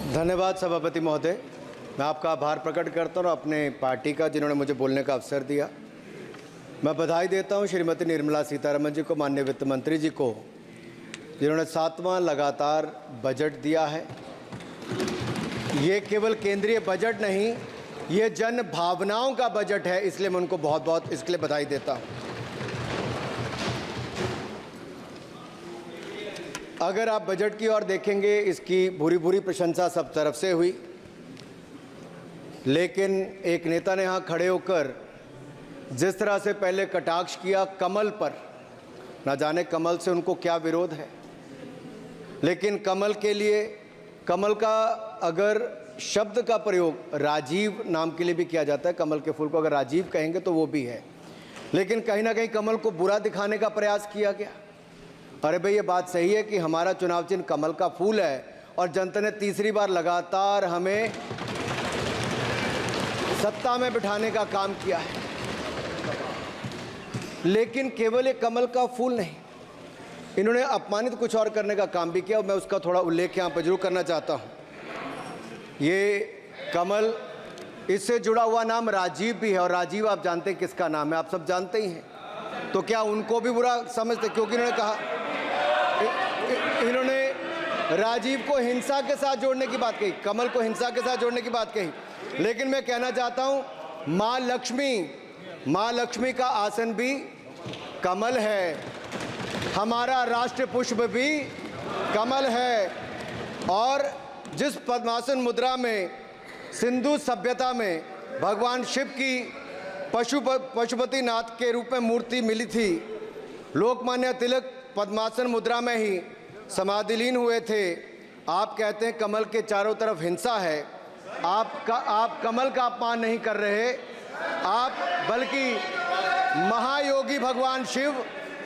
धन्यवाद सभापति महोदय। मैं आपका आभार प्रकट करता हूँ अपने पार्टी का, जिन्होंने मुझे बोलने का अवसर दिया। मैं बधाई देता हूँ श्रीमती निर्मला सीतारमण जी को, माननीय वित्त मंत्री जी को, जिन्होंने 7वां लगातार बजट दिया है। ये केवल केंद्रीय बजट नहीं, ये जन भावनाओं का बजट है, इसलिए मैं उनको बहुत बहुत इसके लिए बधाई देता हूँ। अगर आप बजट की ओर देखेंगे, इसकी भूरी भूरी प्रशंसा सब तरफ से हुई, लेकिन एक नेता ने यहाँ खड़े होकर जिस तरह से पहले कटाक्ष किया कमल पर, ना जाने कमल से उनको क्या विरोध है, लेकिन कमल के लिए, कमल का अगर शब्द का प्रयोग राजीव नाम के लिए भी किया जाता है, कमल के फूल को अगर राजीव कहेंगे तो वो भी है, लेकिन कहीं ना कहीं कमल को बुरा दिखाने का प्रयास किया गया। अरे भाई, ये बात सही है कि हमारा चुनाव चिन्ह कमल का फूल है और जनता ने तीसरी बार लगातार हमें सत्ता में बिठाने का काम किया है, लेकिन केवल ये कमल का फूल नहीं, इन्होंने अपमानित कुछ और करने का काम भी किया और मैं उसका थोड़ा उल्लेख यहाँ पर जरूर करना चाहता हूँ। ये कमल, इससे जुड़ा हुआ नाम राजीव भी है और राजीव आप जानते हैं किसका नाम है, आप सब जानते ही हैं। तो क्या उनको भी बुरा समझते? क्योंकि इन्होंने कहा, इन्होंने राजीव को हिंसा के साथ जोड़ने की बात कही, कमल को हिंसा के साथ जोड़ने की बात कही, लेकिन मैं कहना चाहता हूँ माँ लक्ष्मी का आसन भी कमल है, हमारा राष्ट्र पुष्प भी कमल है। और जिस पद्मासन मुद्रा में सिंधु सभ्यता में भगवान शिव की पशुपति नाथ के रूप में मूर्ति मिली थी, लोकमान्य तिलक पद्मासन मुद्रा में ही समाधिलीन हुए थे। आप कहते हैं कमल के चारों तरफ हिंसा है। आप कमल का अपमान नहीं कर रहे, आप बल्कि महायोगी भगवान शिव,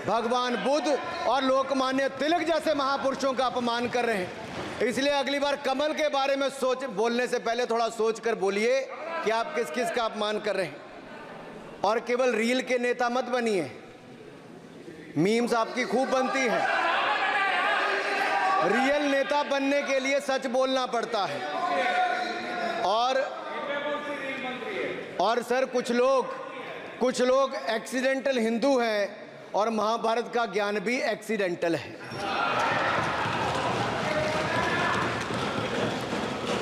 भगवान बुद्ध और लोकमान्य तिलक जैसे महापुरुषों का अपमान कर रहे हैं। इसलिए अगली बार कमल के बारे में बोलने से पहले थोड़ा सोच कर बोलिए कि आप किस किस का अपमान कर रहे हैं। और केवल रील के नेता मत बनिए, मीम्स आपकी खूब बनती हैं। रियल नेता बनने के लिए सच बोलना पड़ता है। और सर, कुछ लोग एक्सीडेंटल हिंदू हैं और महाभारत का ज्ञान भी एक्सीडेंटल है।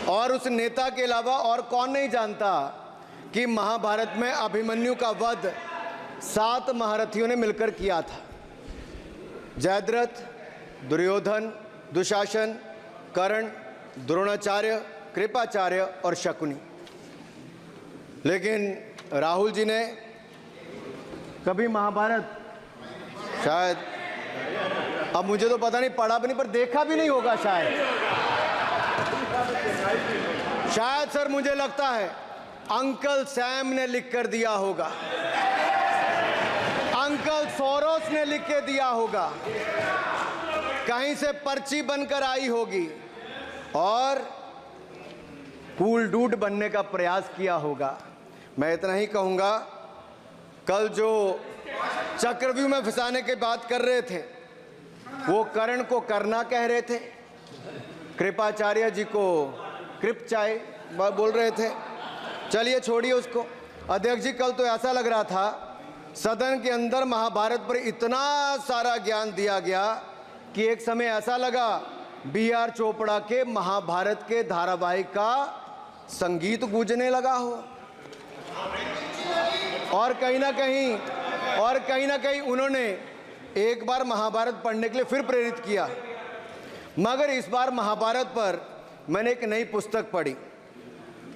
और उस नेता के अलावा और कौन नहीं जानता कि महाभारत में अभिमन्यु का वध 7 महारथियों ने मिलकर किया था। जयद्रथ, दुर्योधन, दुशासन, कर्ण, द्रोणाचार्य, कृपाचार्य और शकुनी। लेकिन राहुल जी ने कभी महाभारत, शायद, अब मुझे तो पता नहीं, पढ़ा भी नहीं, पर देखा भी नहीं होगा शायद सर, मुझे लगता है अंकल सैम ने लिख कर दिया होगा, अंकल सोरोस ने लिख के दिया होगा, कहीं से पर्ची बनकर आई होगी और कूल डूड बनने का प्रयास किया होगा। मैं इतना ही कहूँगा, कल जो चक्रव्यूह में फंसाने की बात कर रहे थे, वो कर्ण को करना कह रहे थे, कृपाचार्य जी को कृपचाय बोल रहे थे। चलिए छोड़िए उसको। अध्यक्ष जी, कल तो ऐसा लग रहा था सदन के अंदर महाभारत पर इतना सारा ज्ञान दिया गया कि एक समय ऐसा लगा BR चोपड़ा के महाभारत के धारावाहिक का संगीत गूंजने लगा हो। और कहीं ना कहीं उन्होंने एक बार महाभारत पढ़ने के लिए फिर प्रेरित किया। मगर इस बार महाभारत पर मैंने एक नई पुस्तक पढ़ी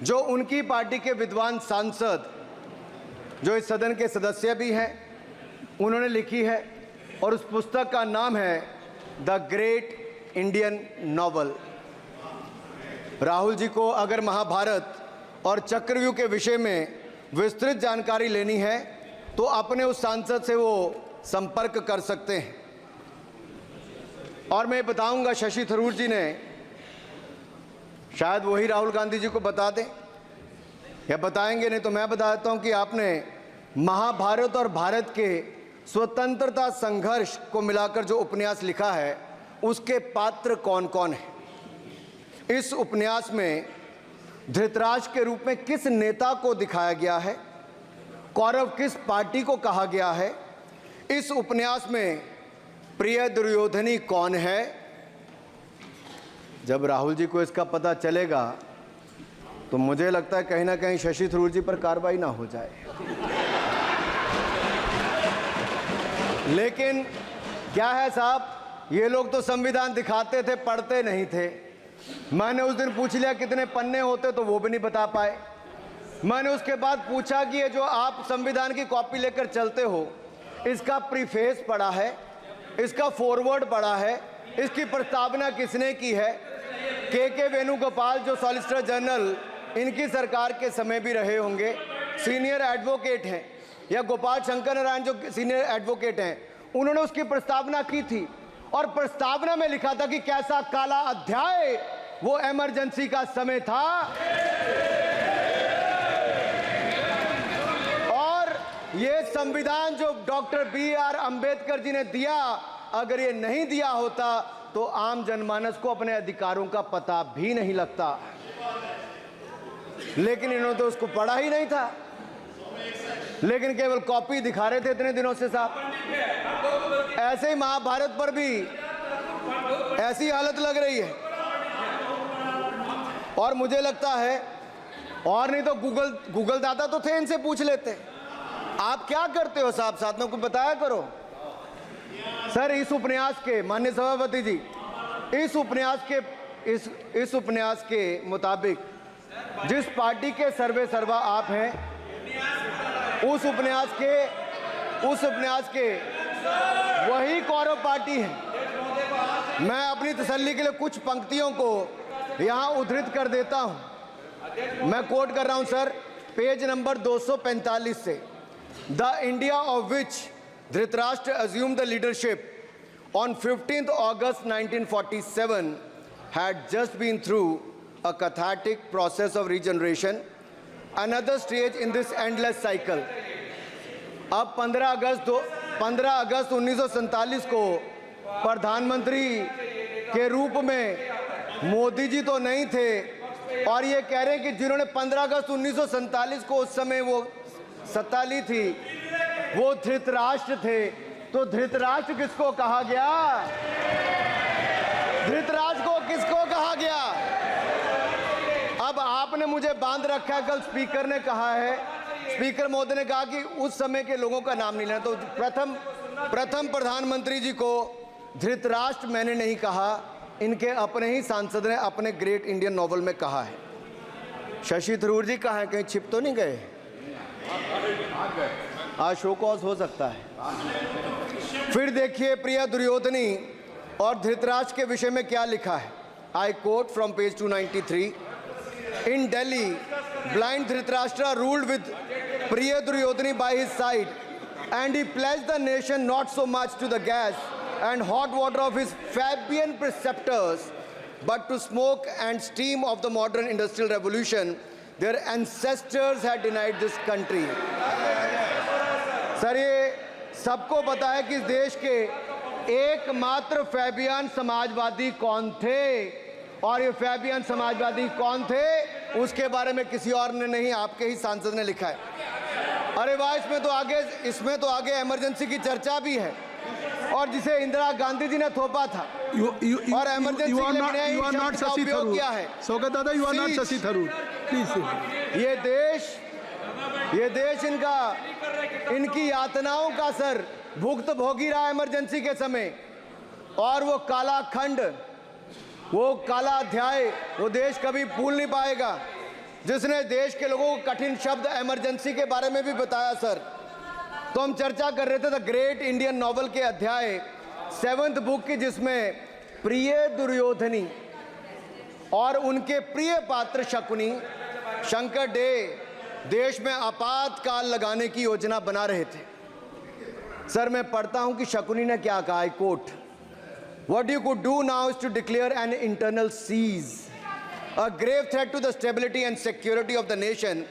जो उनकी पार्टी के विद्वान सांसद, जो इस सदन के सदस्य भी हैं, उन्होंने लिखी है। और उस पुस्तक का नाम है the great Indian novel. Rahul ji को अगर महाभारत और चक्रव्यूह के विषय में विस्तृत जानकारी लेनी है तो अपने उस सांसद से वो संपर्क कर सकते हैं। और मैं बताऊंगा, शशि थरूर जी ने, शायद वही राहुल गांधी जी को बता दें या बताएंगे, नहीं तो मैं बता देता हूं कि आपने महाभारत और भारत के स्वतंत्रता संघर्ष को मिलाकर जो उपन्यास लिखा है, उसके पात्र कौन कौन है। इस उपन्यास में धृतराष्ट्र के रूप में किस नेता को दिखाया गया है, कौरव किस पार्टी को कहा गया है, इस उपन्यास में प्रिय दुर्योधनी कौन है। जब राहुल जी को इसका पता चलेगा तो मुझे लगता है कहीं ना कहीं शशि थरूर जी पर कार्रवाई ना हो जाए। लेकिन क्या है साहब, ये लोग तो संविधान दिखाते थे, पढ़ते नहीं थे। मैंने उस दिन पूछ लिया कितने पन्ने होते, तो वो भी नहीं बता पाए। मैंने उसके बाद पूछा कि ये जो आप संविधान की कॉपी लेकर चलते हो, इसका प्रीफेस पढ़ा है, इसका फॉरवर्ड पढ़ा है, इसकी प्रस्तावना किसने की है। के वेणुगोपाल जो सॉलिसिटर जनरल इनकी सरकार के समय भी रहे होंगे, सीनियर एडवोकेट हैं, या गोपाल शंकर नारायण जो सीनियर एडवोकेट हैं, उन्होंने उसकी प्रस्तावना की थी और प्रस्तावना में लिखा था कि कैसा काला अध्याय वो इमरजेंसी का समय था। और ये संविधान जो डॉक्टर BR अंबेडकर जी ने दिया, अगर ये नहीं दिया होता तो आम जनमानस को अपने अधिकारों का पता भी नहीं लगता। लेकिन इन्होंने तो उसको पढ़ा ही नहीं था, लेकिन केवल कॉपी दिखा रहे थे इतने दिनों से साहब। ऐसे ही महाभारत पर भी ऐसी हालत लग रही है। और मुझे लगता है, और नहीं तो गूगल दादा तो थे, इनसे पूछ लेते आप क्या करते हो साहब, साथ में कुछ बताया करो। सर इस उपन्यास के, माननीय सभापति जी, इस उपन्यास के मुताबिक जिस पार्टी के सर्वे सर्वा आप हैं, उस उपन्यास के वही कौरव पार्टी है। मैं अपनी तसल्ली के लिए कुछ पंक्तियों को यहाँ उद्धृत कर देता हूँ। मैं कोट कर रहा हूँ सर, पेज नंबर 245 से। The India of which Dhritarashtra assumed the leadership on 15th August 1947 had just been through a cathartic process of regeneration, another stage in this endless cycle. अब 15 अगस्त 1947 को प्रधानमंत्री के रूप में मोदी जी तो नहीं थे, और ये कह रहे हैं कि जिन्होंने 15 अगस्त 1947 को उस समय वो सत्ता ली थी, वो धृतराष्ट्र थे। तो धृतराष्ट्र किसको कहा गया? धृतराष्ट्र को किसको कहा गया? अब आपने मुझे बांध रखा है। कल स्पीकर ने कहा है, स्पीकर महोदय ने कहा कि उस समय के लोगों का नाम नहीं लेना। तो प्रथम प्रधानमंत्री जी को धृतराष्ट्र मैंने नहीं कहा, इनके अपने ही सांसद ने अपने ग्रेट इंडियन नॉवल में कहा है। शशि थरूर जी कहाँ हैं? कहीं छिप तो नहीं गए? आज शो कॉज हो सकता है। फिर देखिए प्रिय दुर्योधनी और धृतराष्ट्र के विषय में क्या लिखा है। I quote from page 293। In Delhi blind Dhritarashtra ruled with Priya Duryodhani by his side and he pledged the nation not so much to the gas and hot water of his Fabian preceptors but to smoke and steam of the modern industrial revolution. Their ancestors had denied this country. Sir ये सबको पता है कि इस देश के एकमात्र Fabian Samajwadi कौन थे, और ये फैबियन समाजवादी कौन थे उसके बारे में किसी और ने नहीं, आपके ही सांसद ने लिखा है। अरे वाह, इसमें तो आगे इमरजेंसी की चर्चा भी है, और जिसे इंदिरा गांधी जी ने थोपा था। और इमरजेंसी के लिए उपयोग किया है। शौकत दादा, you are not Shashi Tharoor, please. ये देश इनकी यातनाओं का सर भुगत भोगी रहा इमरजेंसी के समय, और वो काला खंड, वो काला अध्याय वो देश कभी भूल नहीं पाएगा, जिसने देश के लोगों को कठिन शब्द इमरजेंसी के बारे में भी बताया। सर तो हम चर्चा कर रहे थे द ग्रेट इंडियन नॉवल के अध्याय 7th बुक की, जिसमें प्रिय दुर्योधनी और उनके प्रिय पात्र शकुनी शंकर डे देश में आपातकाल लगाने की योजना बना रहे थे। सर मैं पढ़ता हूं कि शकुनी ने क्या कहा। I quote, what you could do now is to declare an internal siege, a grave threat to the stability and security of the nation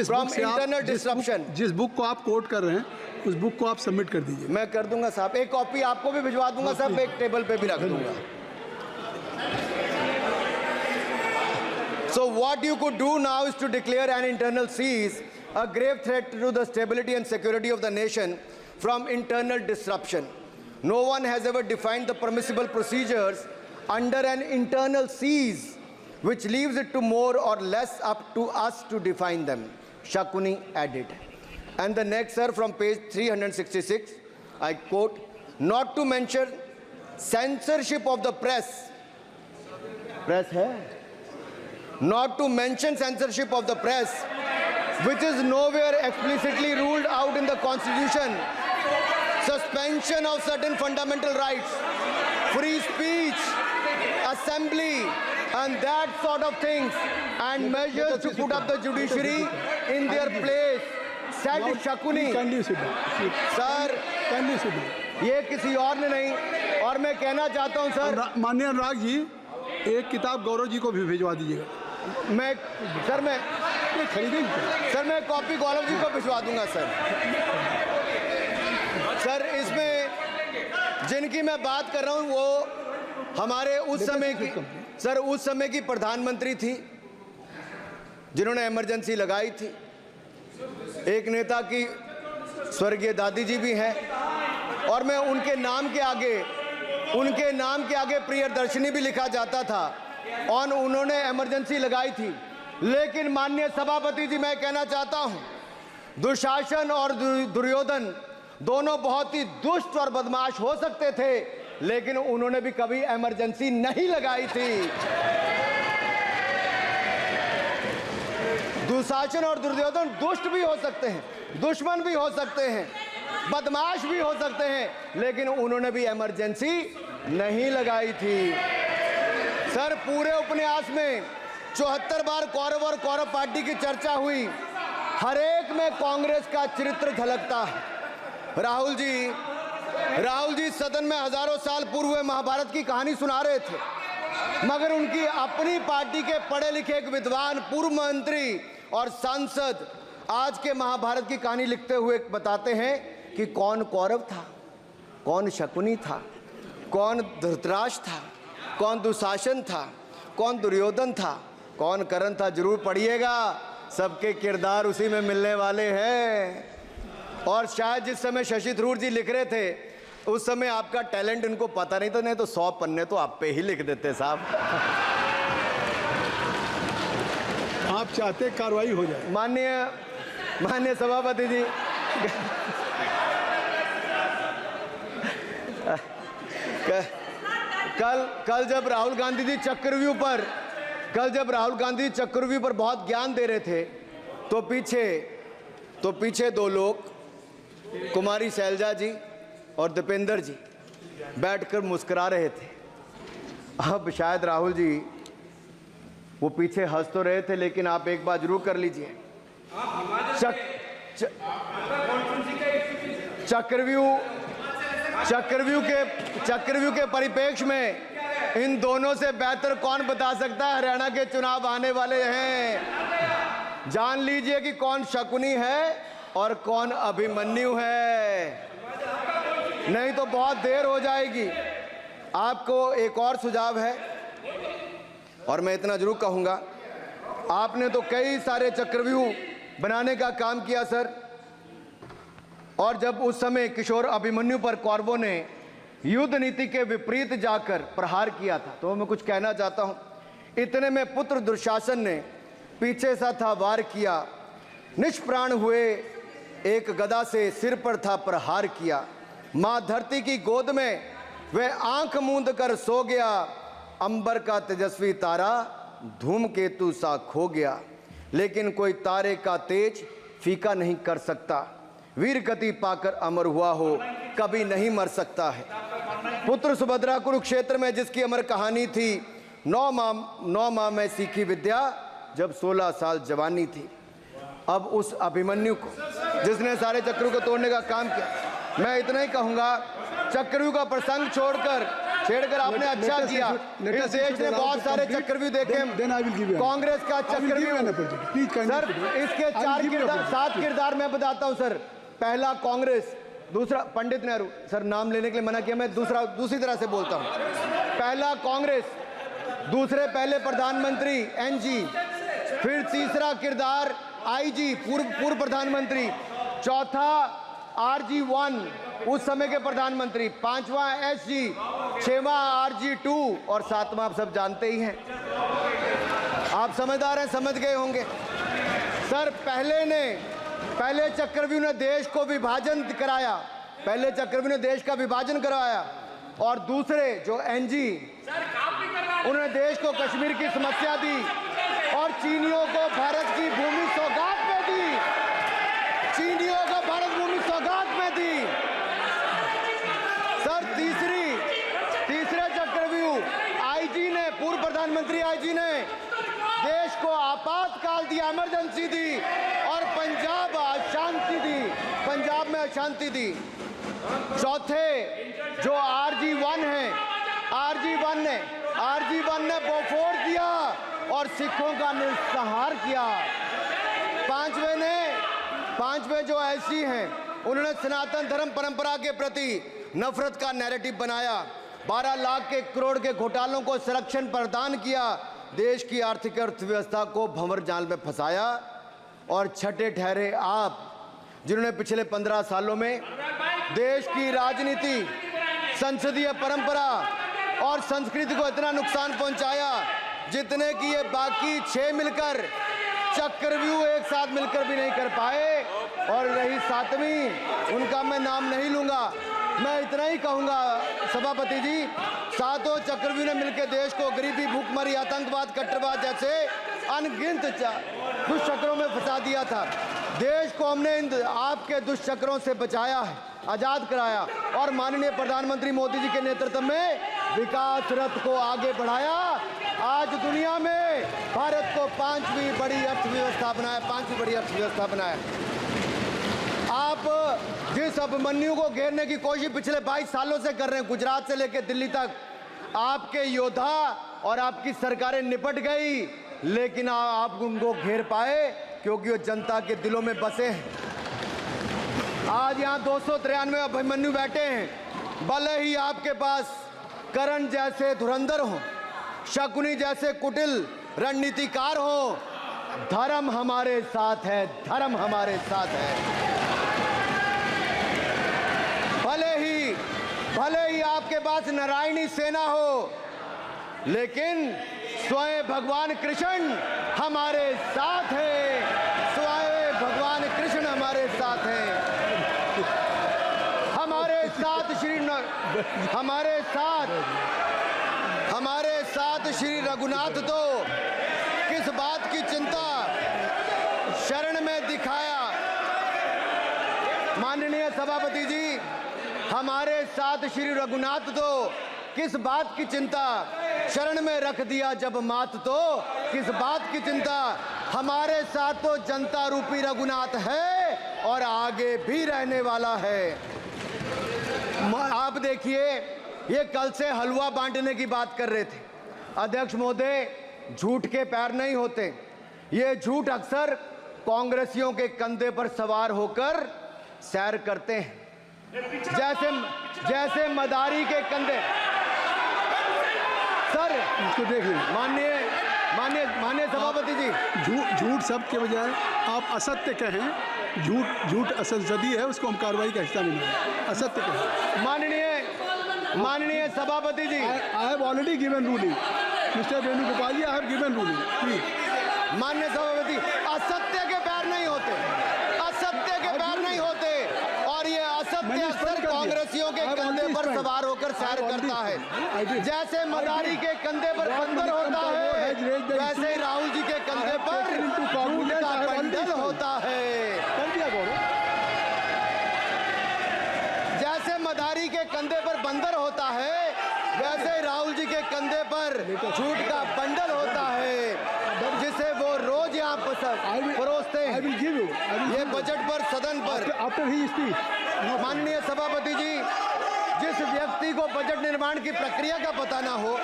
from internal disruption। जिस बुक को आप कोट कर रहे हैं उस बुक को आप सबमिट कर दीजिए। मैं कर दूंगा साहब, एक कॉपी आपको भी भिजवा दूंगा साहब, एक टेबल पे भी रख दूंगा। So what you could do now is to declare an internal seize, a grave threat to the stability and security of the nation from internal disruption. No one has ever defined the permissible procedures under an internal seize, which leaves it to more or less up to us to define them, Shakuni added. And the next, sir, from page 366, I quote, not to mention censorship of the press. Press hai? Not to mention censorship of the press, which is nowhere explicitly ruled out in the Constitution. Suspension of certain fundamental rights, free speech, assembly, and that sort of things, and measures to put up the judiciary in their place, said Shakuni. Kindly sit down. Sir, Kindly sit down. ये किसी और ने नहीं, और मैं कहना चाहता हूं सर, माननीय अनुराग जी, एक किताब गौरव जी को भी भिजवा दीजिएगा। मैं खरीदेंगे सर, मैं कॉपी गौरव जी को भिजवा दूंगा सर। सर, इसमें जिनकी मैं बात कर रहा हूं वो हमारे उस समय की, सर, उस समय की प्रधानमंत्री थी जिन्होंने इमरजेंसी लगाई थी। एक नेता की स्वर्गीय दादी जी भी हैं, और मैं उनके नाम के आगे प्रियदर्शिनी भी लिखा जाता था, और उन्होंने इमरजेंसी लगाई थी। लेकिन माननीय सभापति जी, मैं कहना चाहता हूं, दुशासन और दुर्योधन दोनों बहुत ही दुष्ट और बदमाश हो सकते थे, लेकिन उन्होंने भी कभी इमरजेंसी नहीं लगाई थी। दुशासन और दुर्योधन दुष्ट भी हो सकते हैं, दुश्मन भी हो सकते हैं, बदमाश भी हो सकते हैं, लेकिन उन्होंने भी इमरजेंसी नहीं लगाई थी। सर, पूरे उपन्यास में 74 बार कौरव और कौरव पार्टी की चर्चा हुई, हर एक में कांग्रेस का चरित्र झलकता है। राहुल जी सदन में हजारों साल पूर्व हुए महाभारत की कहानी सुना रहे थे, मगर उनकी अपनी पार्टी के पढ़े लिखे एक विद्वान पूर्व मंत्री और सांसद आज के महाभारत की कहानी लिखते हुए बताते हैं कि कौन कौरव था, कौन शकुनी था, कौन धृतराष्ट्र था, कौन दुशासन था, कौन दुर्योधन था, कौन कर्ण था। जरूर पढ़िएगा, सबके किरदार उसी में मिलने वाले हैं। और शायद जिस समय शशि थरूर जी लिख रहे थे, उस समय आपका टैलेंट इनको पता नहीं था, नहीं तो 100 पन्ने तो आप पे ही लिख देते साहब। आप चाहते कार्रवाई हो जाए। माननीय सभापति जी, कल जब राहुल गांधी जी चक्रव्यूह पर बहुत ज्ञान दे रहे थे, तो पीछे दो लोग, कुमारी शैलजा जी और दीपेंद्र जी, बैठकर मुस्कुरा रहे थे। अब शायद राहुल जी वो पीछे हंस तो रहे थे, लेकिन आप एक बात जरूर कर लीजिए, चक्रव्यूह के परिप्रेक्ष्य में इन दोनों से बेहतर कौन बता सकता है हरियाणा के चुनाव आने वाले हैं। जान लीजिए कि कौन शकुनी है और कौन अभिमन्यु है, नहीं तो बहुत देर हो जाएगी। आपको एक और सुझाव है, और मैं इतना जरूर कहूंगा, आपने तो कई सारे चक्रव्यूह बनाने का काम किया सर, और जब उस समय किशोर अभिमन्यु पर कौरवों ने युद्ध नीति के विपरीत जाकर प्रहार किया था, तो मैं कुछ कहना चाहता हूं। इतने में पुत्र दुशासन ने पीछे सा था वार किया, निष्प्राण हुए एक गदा से सिर पर था प्रहार किया। मां धरती की गोद में वह आंख मूंद कर सो गया, अंबर का तेजस्वी तारा धूमकेतु सा खो गया। लेकिन कोई तारे का तेज फीका नहीं कर सकता, वीर गति पाकर अमर हुआ हो कभी नहीं मर सकता है। पुत्र सुभद्रा कुरुक्षेत्र में जिसकी अमर कहानी थी, 9 माह में सीखी विद्या जब 16 साल जवानी थी। अब उस अभिमन्यु को जिसने सारे चक्रव्यूह को तोड़ने का काम किया, मैं इतना ही कहूंगा, चक्रव्यूह का प्रसंग छेड़कर आपने अच्छा किया। इस देश ने बहुत सारे चक्रव्यूह देखे, कांग्रेस का चक्रव्यूह सर, इसके 7 किरदार मैं बताता हूं सर। पहला कांग्रेस, दूसरा पंडित नेहरू, सर नाम लेने के लिए मना किया, मैं दूसरी तरह से बोलता हूं। पहला कांग्रेस, दूसरे पहले प्रधानमंत्री NG, फिर तीसरा किरदार आईजी पूर्व प्रधानमंत्री, चौथा RG1 उस समय के प्रधानमंत्री, पांचवा SG, छठवां RG2 और सातवां आप सब जानते ही हैं। आप समझदार हैं, समझ गए होंगे। सर पहले चक्रव्यूह ने देश को विभाजन कराया, पहले चक्रव्यूह ने देश का विभाजन करवाया, और दूसरे जो NG उन्होंने देश को कश्मीर की समस्या दी और चीनियों को भारत की भूमि सौगात में दी, चीनियों को भारत भूमि सौगात में दी। सर तीसरे चक्रव्यूह आईजी ने, पूर्व प्रधानमंत्री आईजी ने देश को आपातकाल दी, इमरजेंसी दी और पंजाब में अशांति दी। चौथे जो RG1 है, RG1 ने बोफोर्स दिया और सिखों का निस्सहार किया। पांचवे जो ऐसी हैं, उन्होंने सनातन धर्म परंपरा के प्रति नफरत का नैरेटिव बनाया, 12 लाख के करोड़ के घोटालों को संरक्षण प्रदान किया, देश की आर्थिक अर्थव्यवस्था को भंवर जाल में फंसाया। और छठे ठहरे आप, जिन्होंने पिछले 15 सालों में देश की राजनीति, संसदीय परंपरा और संस्कृति को इतना नुकसान पहुंचाया जितने कि ये बाकी 6 मिलकर चक्रव्यूह एक साथ मिलकर भी नहीं कर पाए। और रही 7वीं, उनका मैं नाम नहीं लूंगा, मैं इतना ही कहूंगा सभापति जी, 7 चक्रव्यूह ने मिलकर देश को गरीबी, भूखमरी, आतंकवाद, कट्टरवाद जैसे अनगिनत दुष्चक्रों में फंसा दिया था। देश को हमने इन आपके दुष्चक्रों से बचाया है, आजाद कराया और माननीय प्रधानमंत्री मोदी जी के नेतृत्व में विकास रथ को आगे बढ़ाया। आज दुनिया में भारत को 5वीं बड़ी अर्थव्यवस्था बनाया। आप जिस अभिमन्यु को घेरने की कोशिश पिछले 22 सालों से कर रहे हैं, गुजरात से लेकर दिल्ली तक, आपके योद्धा और आपकी सरकारें निपट गई, लेकिन आप उनको घेर पाए क्योंकि वो जनता के दिलों में बसे हैं। आज यहाँ 293 अभिमन्यु बैठे हैं, भले ही आपके पास करण जैसे धुरंधर हो, शकुनी जैसे कुटिल रणनीतिकार हो, धर्म हमारे साथ है, धर्म हमारे साथ है। भले ही आपके पास नारायणी सेना हो, लेकिन स्वयं भगवान कृष्ण हमारे साथ है, स्वयं भगवान कृष्ण हमारे साथ है। हमारे साथ श्री रघुनाथ तो किस बात की चिंता शरण में दिखाया। माननीय सभापति जी, हमारे साथ श्री रघुनाथ तो किस बात की चिंता शरण में रख दिया जब मात, तो किस बात की चिंता। हमारे साथ तो जनता रूपी रघुनाथ है और आगे भी रहने वाला है। आप देखिए, ये कल से हलवा बांटने की बात कर रहे थे। अध्यक्ष महोदय, झूठ के पैर नहीं होते, ये झूठ अक्सर कांग्रेसियों के कंधे पर सवार होकर सैर करते हैं, जैसे मदारी के कंधे। सर इसको देखिए, माननीय सभापति जी, झूठ सब के बजाय आप असत्य कहें, झूठ असंसदीय है, उसको हम कार्रवाई का हिस्सा नहीं है। असत्य कहें। माननीय सभापति जी, I have already given ruling, mister Venugopal ji, I have given ruling please. माननीय सभापति, असत्य के पैर नहीं होते, असत्य के पैर नहीं होते, और ये असत्य अक्सर कांग्रेसियों के कंधे पर सवार होकर सैर करता है। जैसे मदारी के कंधे पर बंदर होता है, वैसे ही राहुल जी के कंधे पर झूठ का बंडल होता है। जैसे मदारी के कंधे पर बंदर होता है, वैसे ही राहुल जी के कंधे पर झूठ का बंडल होता है, जिसे वो रोज यहाँ परोसते हैं। ये बजट पर, सदन पर। माननीय सभापति जी, जिस व्यक्ति को बजट निर्माण की प्रक्रिया का पता ना हो,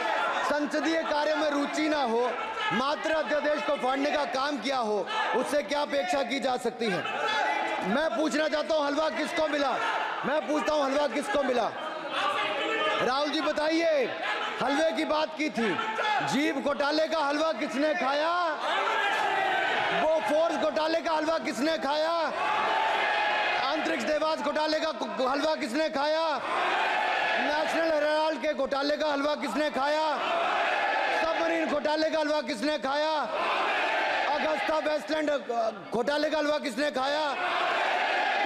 संसदीय कार्य में रुचि ना हो, मात्र अध्यादेश को फाड़ने का काम किया हो, उससे क्या अपेक्षा की जा सकती है। मैं पूछना चाहता हूँ, हलवा किसको मिला? मैं पूछता हूँ, हलवा किसको मिला? राहुल जी बताइए, हलवे की बात की थी, जीभ घोटाले का हलवा किसने खाया? एयरफोर्स घोटाले का हलवा किसने खाया? अंतरिक्ष देवास घोटाले का हलवा किसने खाया? नेशनल हेराल्ड के घोटाले का हलवा किसने खाया? सबमरीन घोटाले का हलवा किसने खाया? अगस्ता वेस्टलैंड घोटाले का हलवा किसने खाया?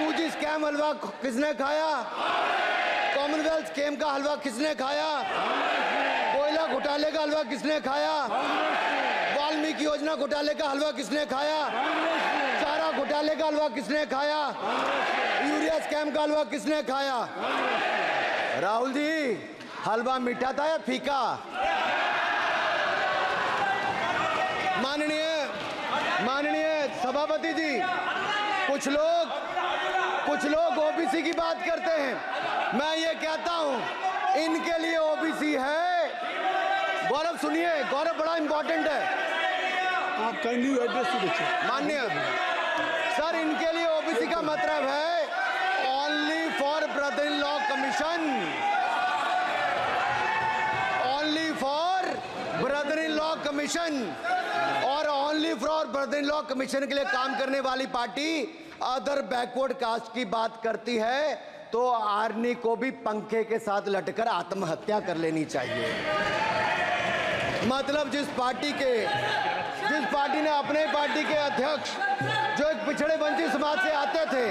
2G स्कैम हलवा किसने खाया? कॉमनवेल्थ स्कीम का हलवा किसने खाया? कोयला घोटाले का हलवा किसने खाया? वाल्मीकि योजना घोटाले का हलवा किसने खाया? चारा घोटाले का हलवा किसने खाया? यूरिया स्कैम का हलवा किसने खाया? राहुल जी, हलवा मीठा था या फीका? माननीय सभापति जी, कुछ लोग ओबीसी की बात करते हैं। मैं ये कहता हूं, इनके लिए ओबीसी है। गौरव सुनिए, गौरव बड़ा इंपॉर्टेंट है। आप काइंडली एड्रेस तो देखिए। माननीय सर, इनके लिए ओबीसी का मतलब है only for brother in law commission, only for brother in law commission. और only for brother in law commission के लिए काम करने वाली पार्टी अदर बैकवर्ड कास्ट की बात करती है तो आर्नी को भी पंखे के साथ लटकर आत्महत्या कर लेनी चाहिए। मतलब जिस पार्टी ने अपने पार्टी के अध्यक्ष जो एक पिछड़े वंचित समाज से आते थे,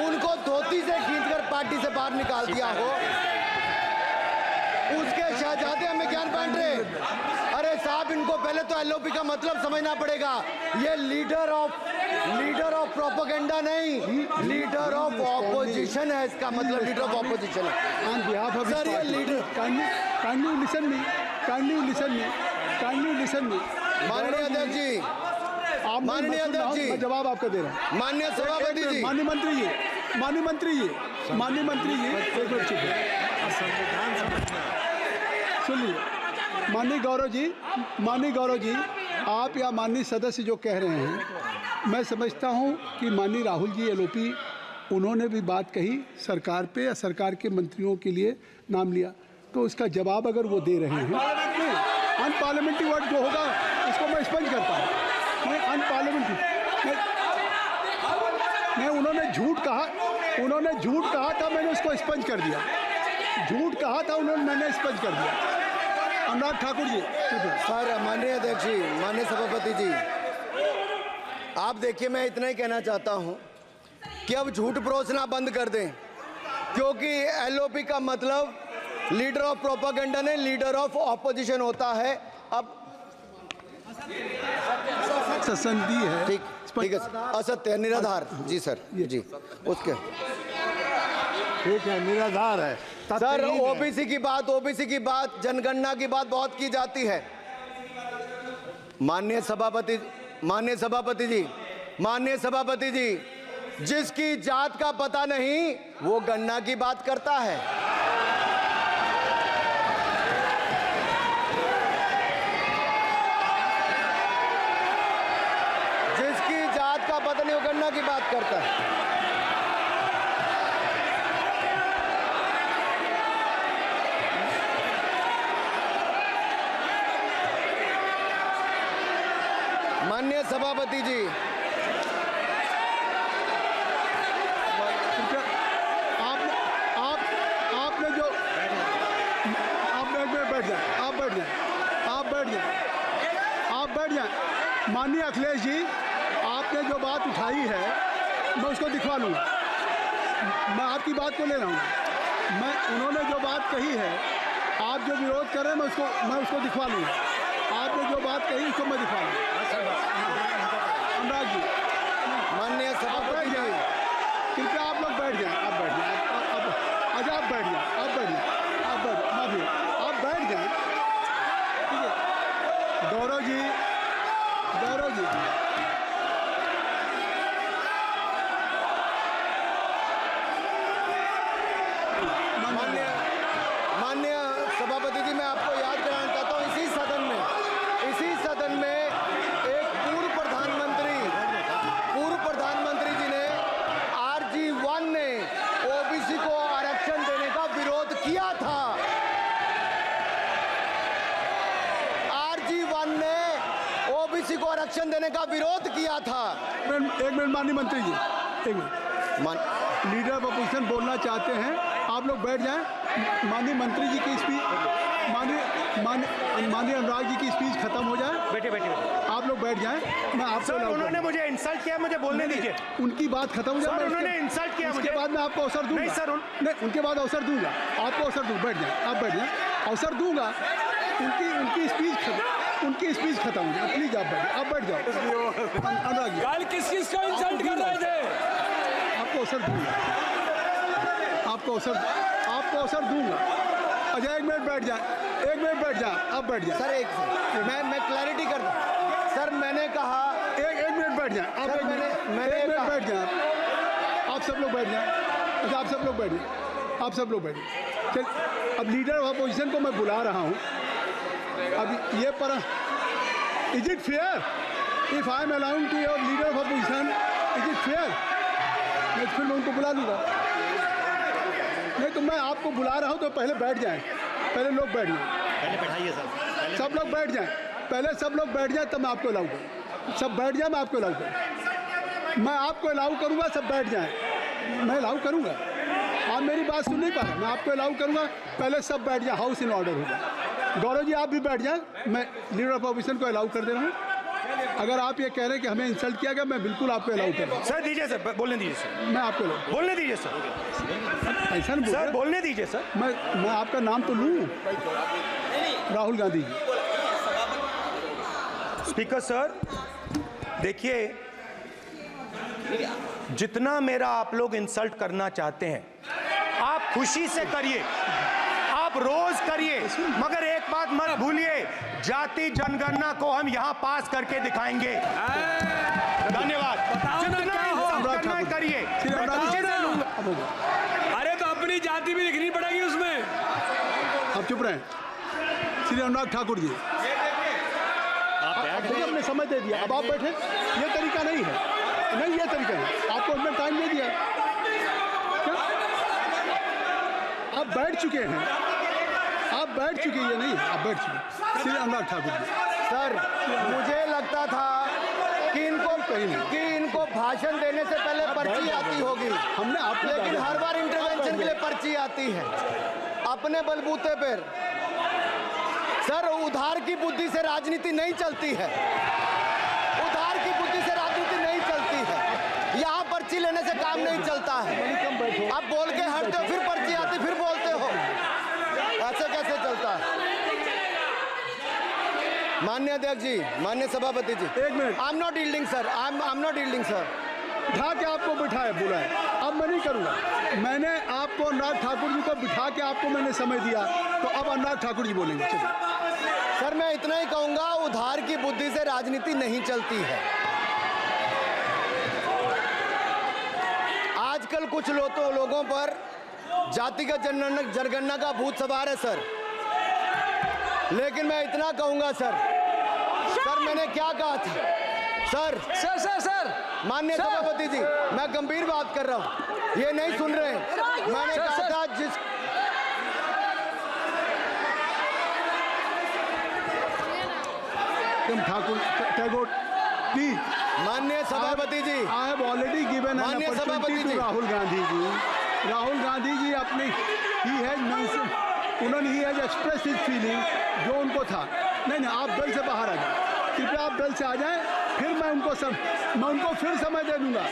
उनको धोती से खींचकर पार्टी से बाहर निकाल दिया हो, उसके शहजादे हमें ज्ञान बांट रहे। अरे साहब, इनको पहले तो एलओपी का मतलब समझना पड़ेगा। ये लीडर ऑफ प्रोपेगेंडा नहीं, लीडर ऑफ ऑपोजिशन है। इसका मतलब लीडर ऑफ ऑपोजिशन है। ऑन बिहाफ ऑफ सर, ये लीडर काइंडली लिसन मी माननीय अध्यक्ष जी, माननीय अध्यक्ष जी, मैं जवाब आपका दे रहा हूँ। माननीय सभापति जी, माननीय मंत्री जी, एक मिनट चुप सुनिए। माननीय गौरव जी, आप या माननीय सदस्य जो कह रहे हैं, मैं समझता हूं कि माननीय राहुल जी एलओपी, उन्होंने भी बात कही सरकार पे या सरकार के मंत्रियों के लिए नाम लिया, तो उसका जवाब अगर वो दे रहे हैं, अनपार्लियामेंट्री वर्ड जो होगा उसको मैं स्पंज करता हूँ। मैं अनपार्लियामेंट्री मैं उन्होंने झूठ कहा था, मैंने उसको स्पंज कर दिया। झूठ कहा था मैंने स्पंज कर दिया। अनुराग ठाकुर जी। सर, माननीय अध्यक्ष जी, माननीय सभापति जी, आप देखिए, मैं इतना ही कहना चाहता हूं कि अब झूठ परोसना बंद कर दें, क्योंकि एलओपी का मतलब लीडर ऑफ प्रोपेगेंडा नहीं, लीडर ऑफ ऑपोजिशन होता है। अब संधि है, ठीक है, असत्य, निराधार। जी सर, जी, उसके ठीक है, निराधार है सर। ओबीसी की बात, जनगणना की बात बहुत की जाती है। माननीय सभापति जी, जिसकी जात का पता नहीं वो गणना की बात करता है। जिसकी जात का पता नहीं वो गणना की बात करता है। माननीय सभापति जी, आपने जो आप बैठ जाए। माननीय अखिलेश जी, आपने जो बात उठाई है मैं उसको दिखवा लूँगा। मैं आपकी बात को ले रहा हूँ। उन्होंने जो बात कही है, आप जो विरोध कर रहे हैं, मैं उसको दिखवा लूँगा। आपने जो बात कही उसको मैं दिखवा लूँगा। अनुराग जी, माननीय सभापति जी, कृपया आप लोग बैठ जाएं। आप बैठ जाएं। आप बैठ जाएं। ठीक है। गौरव जी, माननीय सभापति जी, मैं आपको याद कराना चाहता हूँ, इसी सदन में एक पूर्व प्रधानमंत्री जी ने, RG1 ने ओबीसी को आरक्षण देने का विरोध किया था। RG1 ने भाषण देने का विरोध किया था। एक मिनट माननीय मंत्री जी, एक मिनट। लीडर ऑफ अपोजिशन बोलना चाहते हैं, आप लोग बैठ जाएं। माननीय मंत्री जी की स्पीच, माननीय अनुराग जी की स्पीच खत्म हो जाए। बैठे बैठे आप लोग बैठ जाएं, मैं आपसे सर उन्होंने मुझे इंसल्ट किया, मुझे बोलने दीजिए। उनकी बात खत्म हो जाए। सर उन्होंने इंसल्ट किया मुझे। उसके बाद मैं आपको अवसर दूंगा। नहीं सर नहीं, उनके बाद अवसर दूंगा, आपको अवसर दूंगा। बैठ जाए, आप बैठ जाए, अवसर दूंगा। उनकी स्पीच खत्म हो जाए। प्लीज आप बैठ जाओ। अनुराग जी, कल किस को इंसल्ट कर रहे थे? आपको अवसर दूंगा, आपको अवसर दूंगा। अच्छा, एक मिनट बैठ जाए, आप बैठ जाए। सर मैं क्लैरिटी कर दूं। सर मैंने कहा एक मिनट बैठ जाए आप। सर, एक मैंने मिनट कहा- बैठ जाए आप सब लोग बैठ जाए। अच्छा, आप सब लोग बैठ जाए। चल, अब लीडर ऑफ अपोजिशन को मैं बुला रहा हूँ। अब ये पर is it fair if I am allowing to your leader of opposition, is it fair? फिर मैं उनको बुला लूँगा। नहीं तो मैं आपको बुला रहा हूँ, तो पहले बैठ जाएं। पहले लोग बैठ जाएं, पहले बैठाइए सर। सब लोग बैठ जाएं। पहले सब लोग बैठ जाएं, तब मैं आपको अलाउ करूँ। सब बैठ जाए, मैं आपको अलाउ करूँ। मैं आपको अलाउ करूँगा, सब बैठ जाएं। मैं अलाउ करूँगा। आप मेरी बात सुन नहीं पा रहे। मैं आपको अलाउ करूँगा, पहले सब बैठ जाए, हाउस इन ऑर्डर होगा। गौरव जी आप भी बैठ जाएं। मैं लीडर ऑफ अपोजिशन को अलाउ कर दे रहा हूँ। अगर आप ये कह रहे हैं कि हमें इंसल्ट किया गया, मैं बिल्कुल आपको अलाउ कर रहा हूँ। सर दीजिए सर, बोलने दीजिए सर। मैं आपको अलाउ, बोलने दीजिए सर। ऐसा नहीं बोल सर रहे। बोलने दीजिए सर। मैं आपका नाम तो लूँ, राहुल गांधी जी। स्पीकर सर देखिए, जितना मेरा आप लोग इंसल्ट करना चाहते हैं, आप खुशी से करिए, आप रोज करिए, मगर एक बात मत भूलिए, जाति जनगणना को हम यहां पास करके दिखाएंगे। धन्यवाद। जितना इंसल्ट करना है करिए, मैं खुशी से लूंगा। अरे तो अपनी जाति भी दिखनी पड़ेगी उसमें। आप चुप रहें। श्री अनुराग ठाकुर जी, हमने समय दे दिया, अब आप बैठे। ये तरीका नहीं है, नहीं ये तरीका है। आपको हमने टाइम दे दिया। क्या आप बैठ चुके हैं? आप बैठ चुके हैं? नहीं, आप बैठ चुके। श्री अनुराग ठाकुर जी, सर मुझे लगता था कि इनको भाषण देने से पहले पर्ची आती होगी। हमने आपको लेकिन हर बार इंटरवेंशन के लिए पर्ची आती है अपने बलबूते पर। सर उधार की बुद्धि से राजनीति नहीं चलती है। उधार की बुद्धि से राजनीति नहीं चलती है। यहाँ पर्ची लेने से काम नहीं चलता है। आप बोल के हटते हो, फिर पर्ची आती, फिर बोलते हो। ऐसे कैसे चलता है? माननीय अध्यक्ष जी, माननीय सभापति जी, एक minute. I am not yielding sir, I am not yielding sir. बिठा के आपको बिठाया, बुलाया, अब मैं नहीं करूँगा। मैंने आपको अनुराग ठाकुर जी को बिठा के आपको मैंने समय दिया, तो अब अनुराग ठाकुर जी बोलेंगे। चलिए सर मैं इतना ही कहूंगा, उधार की बुद्धि से राजनीति नहीं चलती है। आजकल कुछ लोगों पर जातिगत जनगणना का भूत सवार है सर। लेकिन मैं इतना कहूंगा सर, मैंने क्या कहा था सर? सर माननीय सभापति जी, मैं गंभीर बात कर रहा हूं, ये नहीं सुन रहे। मैंने कहा था जिस ठाकुर टैगोर प्लीज। माननीय सभापति जी, I have already given an माननीय सभापति अपॉर्चुनिटी जी। टू राहुल गांधी जी। राहुल गांधी जी अपनी ही हैज एक्सप्रेस हिज फीलिंग, जो उनको था। नहीं, आप दल से बाहर आ जाए, कृपया आप दल से आ जाएं, फिर मैं उनको फिर समय दे दूंगा।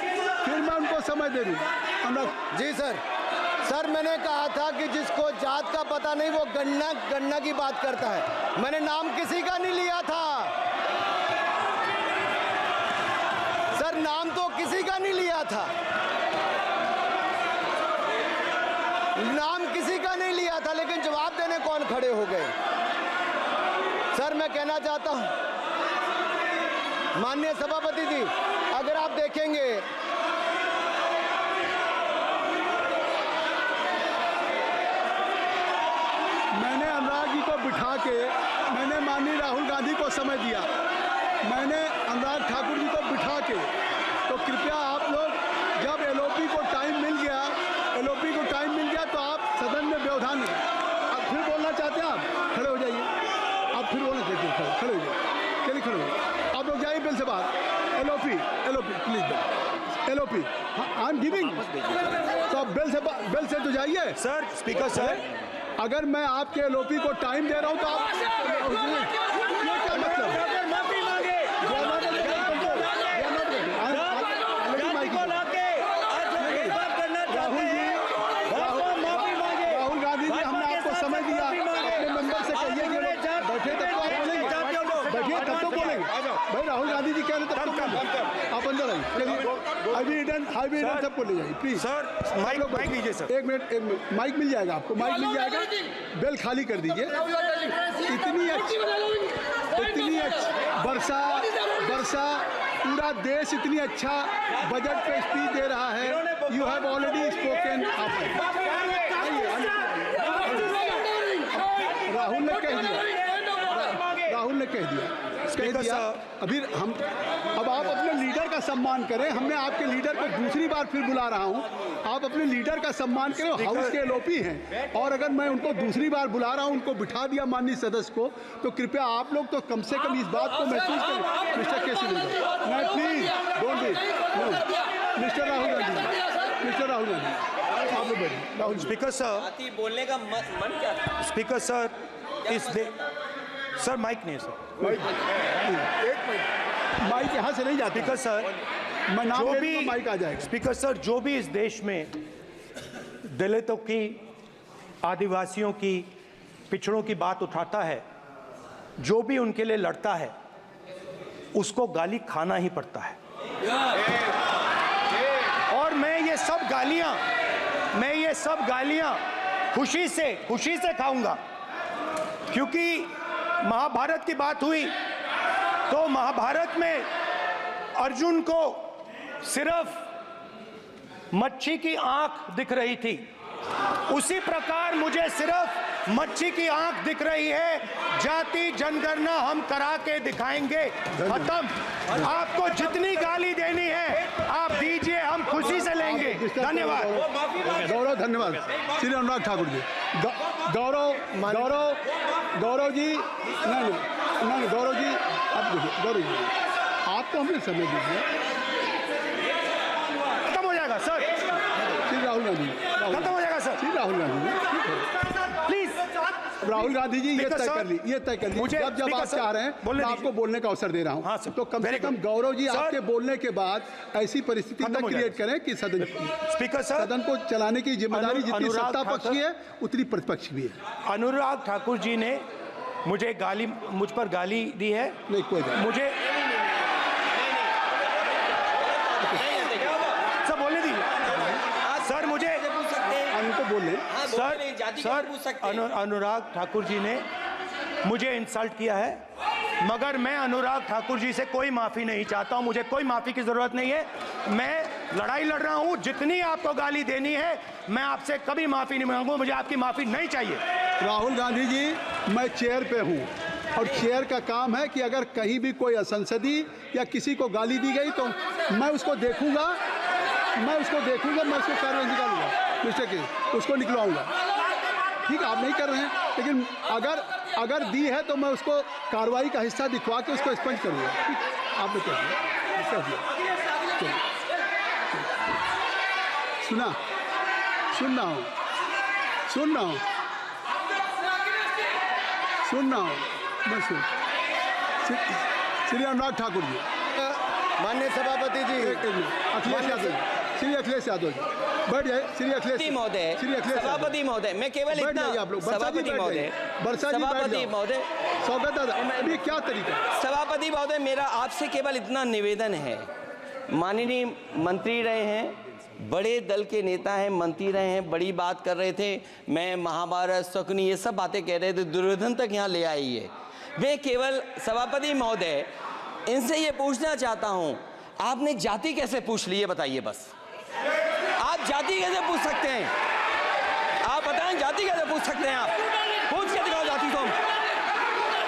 जी सर मैंने कहा था कि जिसको जात का पता नहीं वो गणना की बात करता है। मैंने नाम किसी का नहीं लिया था सर, नाम तो किसी का नहीं लिया था, नाम किसी का नहीं लिया था, लेकिन जवाब देने कौन खड़े हो गए? सर मैं कहना चाहता हूं माननीय सभापति जी, अगर आप देखेंगे मैंने अनुराग जी को बिठा के मैंने माननीय राहुल गांधी को समय दिया, मैंने अनुराग ठाकुर जी को बिठा के, तो कृपया आप लोग जब एलओपी को टाइम मिल गया तो आप सदन में व्यवधान नहीं। आप फिर बोलना चाहते हैं, आप खड़े हो जाइए, आप फिर बोलना चाहते हैं, खड़े हो जाइए, चलिए खड़े हो जाइए। अब लोग जाइए बिल से बाहर। LOP please, LOP I am giving, तो बिल से तो जाइए। सर स्पीकर सर, अगर मैं आपके एलओपी को टाइम दे रहा हूं तो आप ये क्या मतलब? माफी मांगे राहुल गांधी जी, हमने आपको समय दिया, अपने मेंबर से कहिए कि बैठे तब तो आप बोलेंगे, बैठिए तब तो बोलेंगे भाई। राहुल गांधी जी कह रहे तब तो आप अंदर आइए। चलिए हाईवे सबको ले जाइए प्लीज। सर माइक लीजिए सर। एक मिनट माइक मिल जाएगा आपको, माइक मिल जाएगा। बेल खाली कर दीजिए। इतनी अच्छी वर्षा पूरा देश इतनी अच्छा बजट पे स्पीच दे रहा है। You have already spoken. Rahul ने कह दिया अभी हम, अब आप अपने लीडर का सम्मान करें। हमने आपके लीडर को दूसरी बार फिर बुला रहा हूं, आप अपने लीडर का सम्मान करें। हाउस के एलओपी हैं और अगर मैं उनको दूसरी बार बुला रहा हूं, उनको बिठा दिया माननीय सदस्य को, तो कृपया आप लोग तो कम से कम इस बात को महसूस करें। मिस्टर केसी नहीं, please don't be mister Rahul Gandhi, आप लोग बैठिए। राहुल स्पीकर सर, बोलने का मन क्या था? स्पीकर सर, सर माइक नहीं है सर। माइक यहाँ से नहीं जाता। स्पीकर सर, मैं नाम जो ले भी लूंगा, माइक आ जाएगा। स्पीकर सर, जो भी इस देश में दलितों की, आदिवासियों की, पिछड़ों की बात उठाता है, जो भी उनके लिए लड़ता है, उसको गाली खाना ही पड़ता है। और मैं ये सब गालियां खुशी से खाऊंगा, क्योंकि महाभारत की बात हुई तो महाभारत में अर्जुन को सिर्फ मच्छी की आंख दिख रही थी, उसी प्रकार मुझे सिर्फ मच्छी की आंख दिख रही है। जाति जनगणना हम करा के दिखाएंगे। खत्म। आपको जितनी गाली देनी है आप दीजिए, हम खुशी से लेंगे। धन्यवाद। गौरव, धन्यवाद। श्री अनुराग ठाकुर जी। गौरव जी, नहीं गौरव जी, आप देखिए। गौरव जी, आपको हमने समय दीजिए। खत्म हो जाएगा सर। श्री राहुल गांधी, खत्म हो जाएगा सर। श्री राहुल गांधी जी, प्लीज राहुल गांधी जी, ये तय कर ली। मुझे जब आप चाह रहे हैं मैं आपको बोलने का अवसर दे रहा हूं। हाँ सर, तो कम से कम गौरव जी, आपके बोलने के बाद ऐसी परिस्थिति न क्रिएट करें कि सदन को चलाने की जिम्मेदारी जितनी सत्ता पक्ष की है उतनी प्रतिपक्ष भी है। अनुराग ठाकुर जी ने मुझ पर गाली दी है। नहीं, कोई बात मुझे सब बोलने दी सर। मुझे उनको बोले सर, अनुराग ठाकुर जी ने मुझे इंसल्ट किया है, मगर मैं अनुराग ठाकुर जी से कोई माफी नहीं चाहता हूं। मुझे कोई माफी की जरूरत नहीं है। मैं लड़ाई लड़ रहा हूं। जितनी आपको गाली देनी है मैं आपसे कभी माफी नहीं मांगूंगा। मुझे आपकी माफी नहीं चाहिए। राहुल गांधी जी, मैं चेयर पे हूँ और चेयर का काम है कि अगर कहीं भी कोई असंसदीय या किसी को गाली दी गई तो मैं उसको देखूंगा, मैं उसको कार्रवाई निकालूंगा। मिस्टर के उसको निकलवाऊंगा। ठीक है, आप नहीं कर रहे हैं, लेकिन अगर दी है तो मैं उसको कार्रवाई का हिस्सा दिखवा के उसको स्पंज करूंगा। ठीक, आपने कह दिया। सुन रहा हूँ मैं श्री अनुराग ठाकुर जी, माननीय सभापति जी, अखिलेश यादव, श्री अखिलेश यादव जी बैठ जाए। श्री अखिलेश महोदय, सभापति महोदय, मैं केवल इतना, सभापति महोदय, स्वागत है। अभी क्या तरीका? सभापति महोदय, मेरा आपसे केवल इतना निवेदन है। माननीय मंत्री रहे हैं, बड़े दल के नेता हैं, मंत्री रहे हैं, बड़ी बात कर रहे थे। मैं महाभारत, शकुनी, ये सब बातें कह रहे थे, दुर्योधन तक यहाँ ले आई है। मैं केवल सभापति महोदय इनसे ये पूछना चाहता हूँ, आपने जाति कैसे पूछ ली है बताइए बस। आप जाति कैसे पूछ सकते हैं? आप बताएं, जाति कैसे पूछ सकते हैं? आप पूछ के दिखाओ जाति। तुम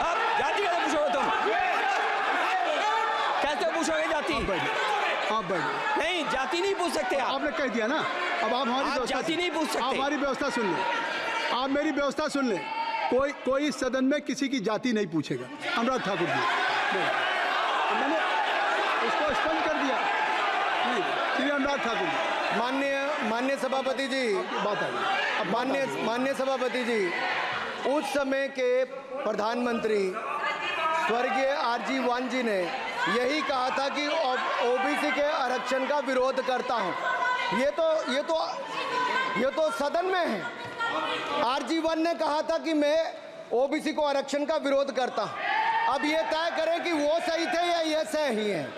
आप जाति कैसे पूछोगे? तुम कैसे पूछोगे जाति? आप बैठ नहीं, जाति नहीं पूछ सकते आप। आपने कह दिया ना। अब आप हमारी जाति नहीं पूछ सकते। आप हमारी व्यवस्था सुन लें, आप मेरी व्यवस्था सुन लें। कोई सदन में किसी की जाति नहीं पूछेगा। अनुराग ठाकुर जी, मैंने उसको स्पष्ट कर दिया। श्री अनुराग ठाकुर जी, माननीय सभापति जी, बात आई। माननीय सभापति जी, उस समय के प्रधानमंत्री स्वर्गीय आरजी वान जी ने यही कहा था कि ओबीसी के आरक्षण का विरोध करता हूं। ये तो सदन में है। आरजी वान ने कहा था कि मैं ओबीसी को आरक्षण का विरोध करता हूं। अब ये तय करें कि वो सही थे या ये सही हैं,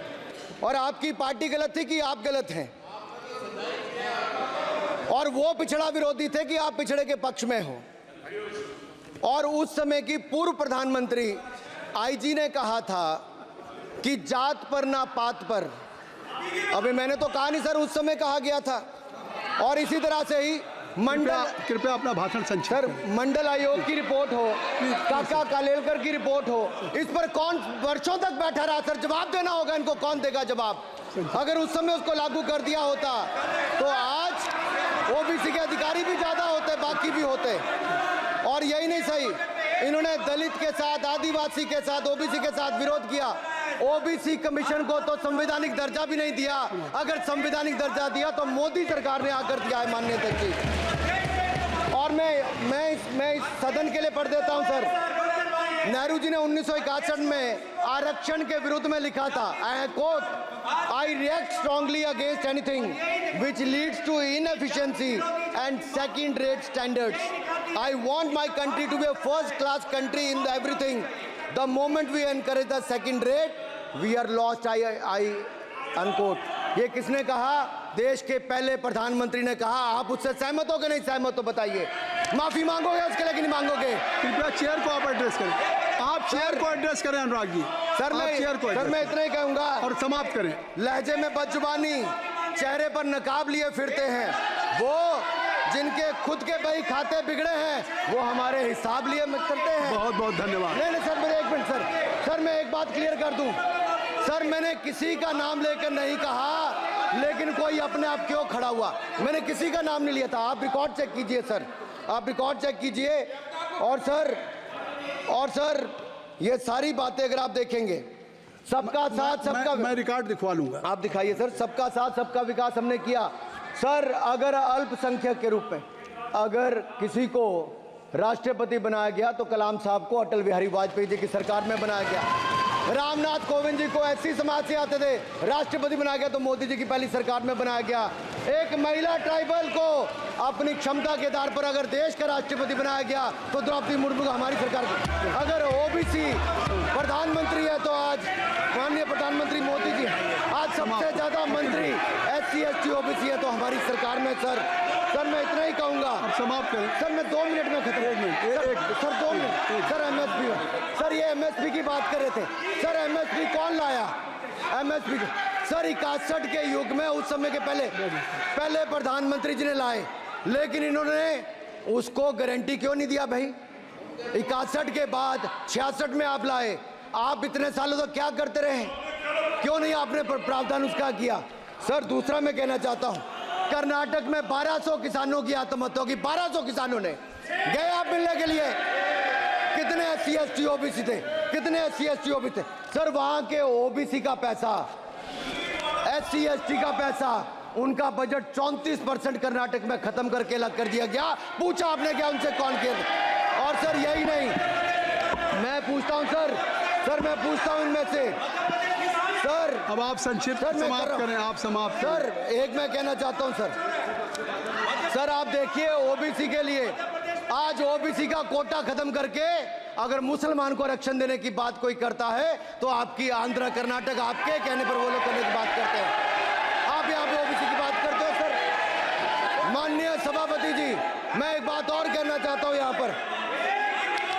और आपकी पार्टी गलत थी कि आप गलत हैं, और वो पिछड़ा विरोधी थे कि आप पिछड़े के पक्ष में हो। और उस समय की पूर्व प्रधानमंत्री आईजी ने कहा था कि जात पर ना पात पर। अबे मैंने तो कहा नहीं सर, उस समय कहा गया था। और इसी तरह से ही कृपया अपना भाषण संक्षिप्त सर, करें। मंडल आयोग की रिपोर्ट हो, काका कालेलकर की रिपोर्ट हो, इस पर कौन वर्षों तक बैठा रहा सर? जवाब देना होगा इनको, कौन देगा जवाब? अगर उस समय उसको लागू कर दिया होता तो आज ओबीसी के अधिकारी भी ज्यादा होते, बाकी भी होते। और यही नहीं सही, इन्होंने दलित के साथ, आदिवासी के साथ, ओबीसी के साथ विरोध किया। ओबीसी कमीशन को तो संवैधानिक दर्जा भी नहीं दिया। अगर संवैधानिक दर्जा दिया तो मोदी सरकार ने आकर दिया है, माननीय अध्यक्ष जी। और मैं इस सदन के लिए पढ़ देता हूं सर। नेहरू जी ने 1961 में आरक्षण के विरुद्ध में लिखा था, I quote, I react strongly against anything which leads to inefficiency and second rate standards. I want my country to be a first class country in everything. The moment we encourage the second rate, we are lost. I unquote. ये किसने कहा? देश के पहले प्रधानमंत्री ने कहा। आप उससे सहमत हो कि नहीं सहमत हो बताइए? माफी मांगोगे उसके लिए कि नहीं मांगोगे? कृपया चेयर को आप एड्रेस करें। आप चेयर को एड्रेस करें अनुराग जी। सर मैं इतना ही कहूंगा और समाप्त करें। लहजे में बदजुबानी, चेहरे पर नकाब लिए फिरते हैं वो, जिनके खुद के बही खाते बिगड़े हैं, वो हमारे हिसाब लिए करते हैं। बहुत बहुत धन्यवाद। नहीं सर, मेरे एक मिनट सर, मैं एक बात क्लियर कर दूं सर। मैंने किसी का नाम लेकर नहीं कहा, लेकिन कोई अपने आप क्यों खड़ा हुआ? मैंने किसी का नाम नहीं लिया था। आप रिकॉर्ड चेक कीजिए सर, आप रिकॉर्ड चेक कीजिए। और सर ये सारी बातें अगर आप देखेंगे, सबका साथ सबका, मैं रिकॉर्ड दिखवा लूंगा। आप दिखाइए सर। सबका साथ सबका विकास हमने किया सर। अगर अल्पसंख्यक के रूप में अगर किसी को राष्ट्रपति बनाया गया तो कलाम साहब को अटल बिहारी वाजपेयी जी की सरकार में बनाया गया। रामनाथ कोविंद जी को ऐसी समाज से आते थे, राष्ट्रपति बनाया गया तो मोदी जी की पहली सरकार में बनाया गया। एक महिला ट्राइबल को अपनी क्षमता के आधार पर अगर देश का राष्ट्रपति बनाया गया तो द्रौपदी मुर्मू को हमारी सरकार। अगर ओबीसी प्रधानमंत्री है तो आज माननीय प्रधानमंत्री मोदी जी। आज सबसे ज्यादा मंत्री SC ST OBC है तो हमारी सरकार में सर मैं इतना ही कहूंगा। समाप्त करें सर। मैं 2 मिनट में खत्म। Sir 2 minute sir. MSP sir, ये MSP की बात कर रहे थे सर। MSP कौन लाया? MSP सर 61 के युग में, उस समय के पहले प्रधानमंत्री जी ने लाए, लेकिन इन्होंने उसको गारंटी क्यों नहीं दिया भाई? 61 के बाद 66 में आप लाए। आप इतने सालों तक क्या करते रहे? क्यों नहीं आपने प्रावधान उसका किया? सर दूसरा मैं कहना चाहता हूं, कर्नाटक में 1200 किसानों की आत्महत्या होगी। 1200 किसानों ने गए आप मिलने के लिए। कितने SC ST OBC थे? कितने SC ST OBC थे? सर वहां के OBC का पैसा, SC ST का पैसा, उनका बजट 34% कर्नाटक में खत्म करके अलग कर दिया गया। पूछा आपने क्या उनसे? कौन किया? और सर यही नहीं, मैं पूछता हूं सर मैं पूछता हूं इनमें से सर। अब आप संक्षिप्त समाप्त करें। आप समाप्त सर एक मैं कहना चाहता हूं सर आप देखिए ओबीसी के लिए आज ओबीसी का कोटा खत्म करके अगर मुसलमान को आरक्षण देने की बात कोई करता है तो आपकी आंध्र कर्नाटक आपके कहने पर वो लोग करने की बात करते हैं। आप यहाँ पे ओबीसी की बात करते हो सर। माननीय सभापति जी, मैं एक बात और कहना चाहता हूँ यहाँ पर।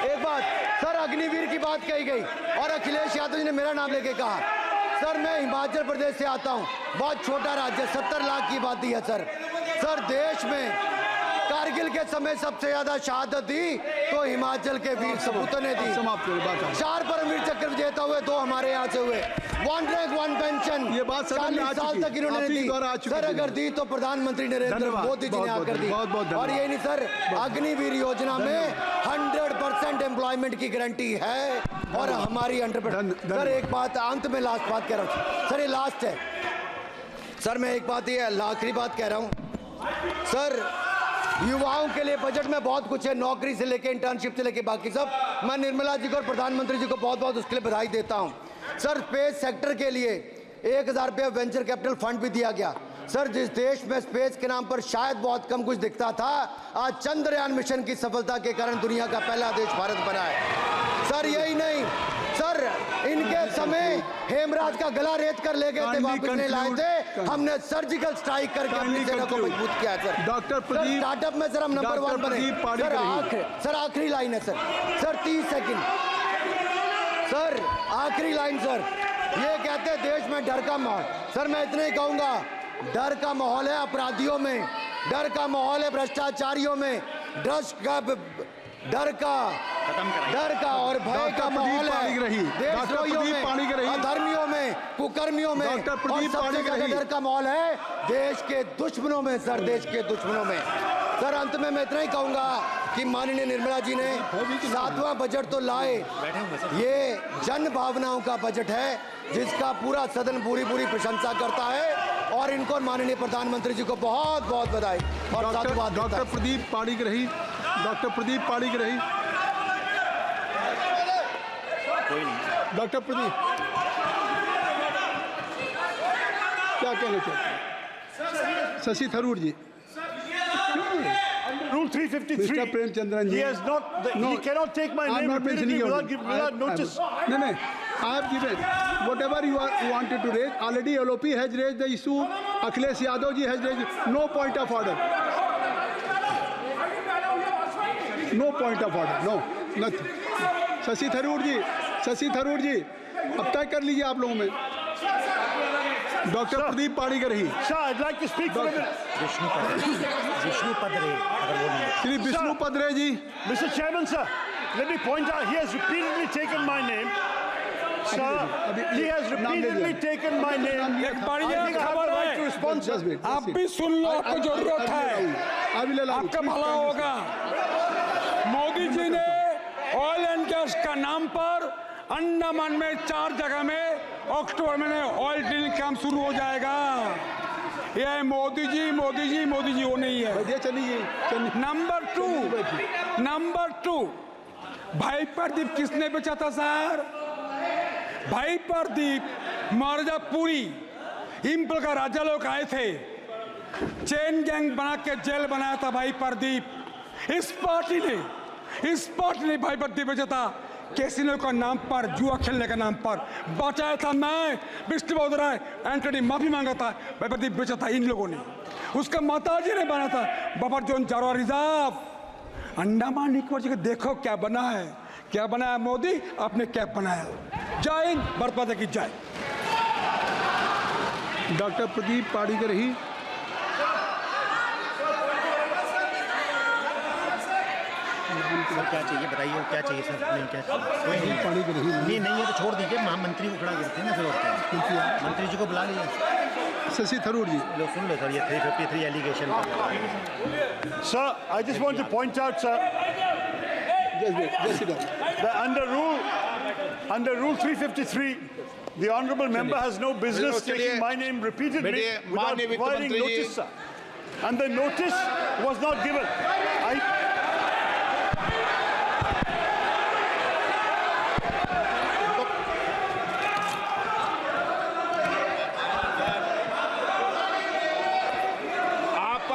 एक बात सर, अग्निवीर की बात कही गई और अखिलेश यादव जी ने मेरा नाम लेके कहा। सर मैं हिमाचल प्रदेश से आता हूँ, बहुत छोटा राज्य, 70 लाख की आबादी है सर। देश में कारगिल के समय सबसे ज्यादा शहादत दी तो हिमाचल के वीर सपूतों ने दी। समाप्त करो बात आप। 4 परमवीर चक्र विजेता हुए, 2 हमारे यहाँ से हुए। 1 रैंक 1 पेंशन ये बात सदन में आ 40 साल चुकी। तक इन्होंने आप ही दी। द्वारा आ चुकी सर है। अगर दी तो प्रधानमंत्री नरेंद्र धन्यवाद। मोदी जी ने बहुत आकर दी। बहुत धन्यवाद। और ये नहीं सर, अग्निवीर योजना में 100% एम्प्लॉयमेंट की गारंटी है और हमारी 100%। सर एक बात अंत में, लास्ट बात कह रहा हूँ सर, ये लास्ट है सर, मैं एक बात, ये आखिरी बात कह रहा हूँ सर। युवाओं के लिए बजट में बहुत कुछ है, नौकरी से लेके इंटर्नशिप से लेके बाकी सब। मैं निर्मला जी को और प्रधानमंत्री जी को बहुत बहुत उसके लिए बधाई देता हूं। सर स्पेस सेक्टर के लिए 1000 रुपये वेंचर कैपिटल फंड भी दिया गया। सर जिस देश में स्पेस के नाम पर शायद बहुत कम कुछ दिखता था, आज चंद्रयान मिशन की सफलता के कारण दुनिया का पहला देश भारत बना है। सर यही नहीं सर, इनके समय हेमराज का गला रेत कर ले गए थे, वापस नहीं लाए थे, हमने सर्जिकल स्ट्राइक करके अपनी सेना को मजबूत किया है सर। डॉक्टर प्रदीप, स्टार्टअप में सर हम नंबर 1 बने। सर आखिरी लाइन है सर 30 सेकंड सर, आखिरी लाइन सर। ये कहते हैं देश में डर का माहौल, सर मैं इतना ही कहूंगा, डर का माहौल है अपराधियों में, डर का माहौल है भ्रष्टाचारियों में, डर का और भय का माहौल है देशद्रोहियों में, अधर्मियों में, कुकर्मियों में, और सबसे ज्यादा डर का माहौल है देश के दुश्मनों में सर, देश के दुश्मनों में। सर अंत में मैं इतना ही कहूंगा कि माननीय निर्मला जी ने 7वां बजट तो लाए, ये जन भावनाओं का बजट है जिसका पूरा सदन पूरी प्रशंसा करता है और इनको माननीय प्रधानमंत्री जी को बहुत बहुत बधाई और साधुवाद देता है। Doctor Pradeep Panigrahi, doctor Pradeep Panigrahi, doctor Pradeep क्या कहना चाहते हैं? शशि थरूर जी। Rule 353. Mr. Premchandran ji. He has not. No, he cannot take my I'm name not mentioning repeatedly your name. without notice. No, I have given whatever you wanted to raise. Already LOP has raised the issue. Akhilesh Yadav ji has raised. No point of order. No point of order. No, nothing. Shashi Tharoor जी, अब तय कर लीजिए आप लोगों में। Doctor Pradeep Panigrahi. Sir, I'd like to speak for a minute. Shri Vishnu Padre ji. Mr. Chairman, sir, let me point out, he has repeatedly taken my name. Sir, he has repeatedly taken my name. एक बढ़िया I think I have खबर the right है। to respond, sir. आप भी सुन लो, आपको जरूरत है, आपका भला होगा। मोदी जी ने ऑयल एंड गैस का नाम पर अंडमान में 4 जगह में अक्टूबर में ऑयल ड्रिलिंग काम शुरू हो जाएगा। ये मोदी जी वो नहीं है। चलिए। नंबर 2 भाई प्रदीप किसने बेचा था सर? भाई प्रदीप मिर्जापुरी इंपल का राजा लोग आए थे, चेन गैंग बना के जेल बनाया था भाई प्रदीप। इस पार्टी ने भाई प्रदीप बेचा था कैसीनो का नाम पर, जुआ खेलने का नाम पर बचाया था। मैं विष्णु राय एंटनी माफी मांगा था, भाई प्रदीप बेचा था इन लोगों ने। उसका माताजी ने बना था बफर जोन चारों रिजर्व अंडमान निकोबार जी। देखो क्या बना है मोदी, आपने क्या बनाया। जय हिंद, भारत माता की जय। डॉक्टर प्रदीप पाणिग्राही। सर क्या चाहिए बताइए, क्या चाहिए सर? नहीं क्या चाहिए? पाणिग्राही नहीं है तो छोड़ दीजिए, महामंत्री को खड़ा करते हैं ना फिर। और क्या, मंत्री जी को बुला लीजिए। शशि थरूर जी। लो सुन लो सर, ये 353 एलिगेशन का। Sir, I just want to point out, sir, that under rule 353, the honourable member has no business taking my name repeatedly without providing notice, sir. And the notice was not given.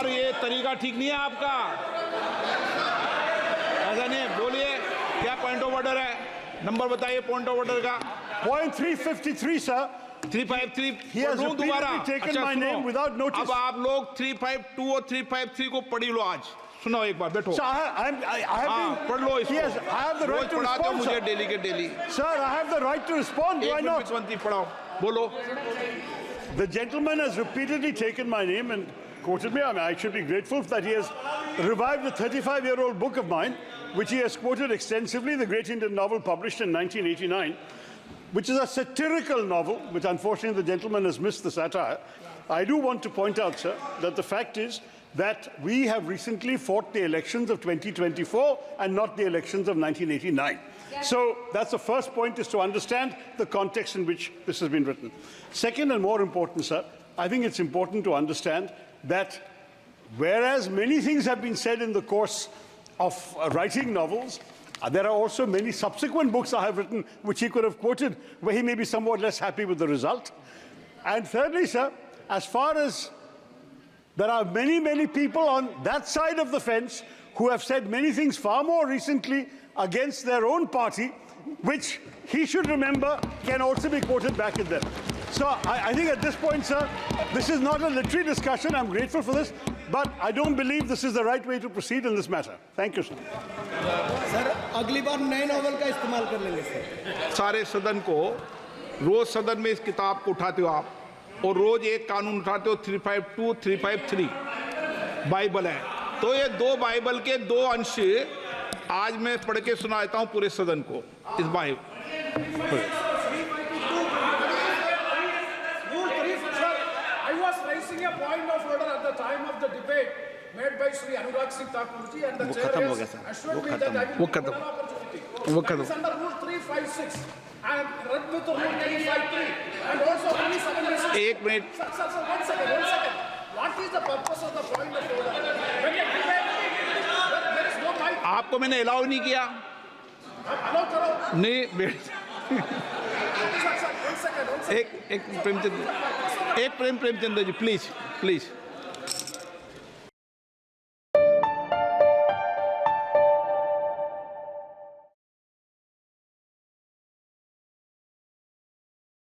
ये तरीका ठीक नहीं है आपका, ऐसा नहीं। बोलिए क्या पॉइंट ऑफ ऑर्डर है, नंबर बताइए पॉइंट ऑफ ऑर्डर का। Point 353, sir. 353 He has दोबारा। repeatedly taken my name without notice. अब आप लोग 352 और 353 को पढ़ी लो आज। सुनो एक बार, बैठो। Sir, I have been. पढ़ लो इसको। Yes, I have the right to पढ़ाते हो respond, मुझे sir. डेली के daily. Sir, I have the right to respond. Why not? पढ़ाओ, बोलो। The gentleman has repeatedly taken my name and quoted me. I mean, I should be grateful that he has revived a 35-year-old book of mine, which he has quoted extensively, the great Indian novel published in 1989, which is a satirical novel, which unfortunately the gentleman has missed the satire. I do want to point out, sir, that the fact is that we have recently fought the elections of 2024 and not the elections of 1989. So that's the first point, is to understand the context in which this has been written. Second, and more important, sir, I think it's important to understand that whereas many things have been said in the course of writing novels, there are also many subsequent books I have written which he could have quoted where he may be somewhat less happy with the result. And thirdly, sir, as far as there are many, many people on that side of the fence who have said many things far more recently against their own party, which he should remember can also be quoted back at them. So I think at this point, sir, this is not a literary discussion. I'm grateful for this, but I don't believe this is the right way to proceed in this matter. Thank you, sir. Sir अगली बार नए novel का इस्तेमाल कर लेंगे sir. सारे सदन को रोज सदन में इस किताब को उठाते हो आप, और रोज एक कानून उठाते हो 352, 353 बाइबल है। तो ये दो बाइबल के दो अंश आज मैं पढ़ के सुना देता हूँ पूरे सदन को इस Bible. I was raising a point of order at the time of the debate made by Sri Anurag Singh Thakur ji, and the chair has assured me that I will give an opportunity. That is under Rule 356 and read with the Rule 353 and also Rule 786. एक minute. Sir, one second. What is the purpose of the point of order? When a debate, there is no mic. आपको मैंने allow नहीं किया। Allow करो। नहीं Sir, one second. एक Premchandra ji, please.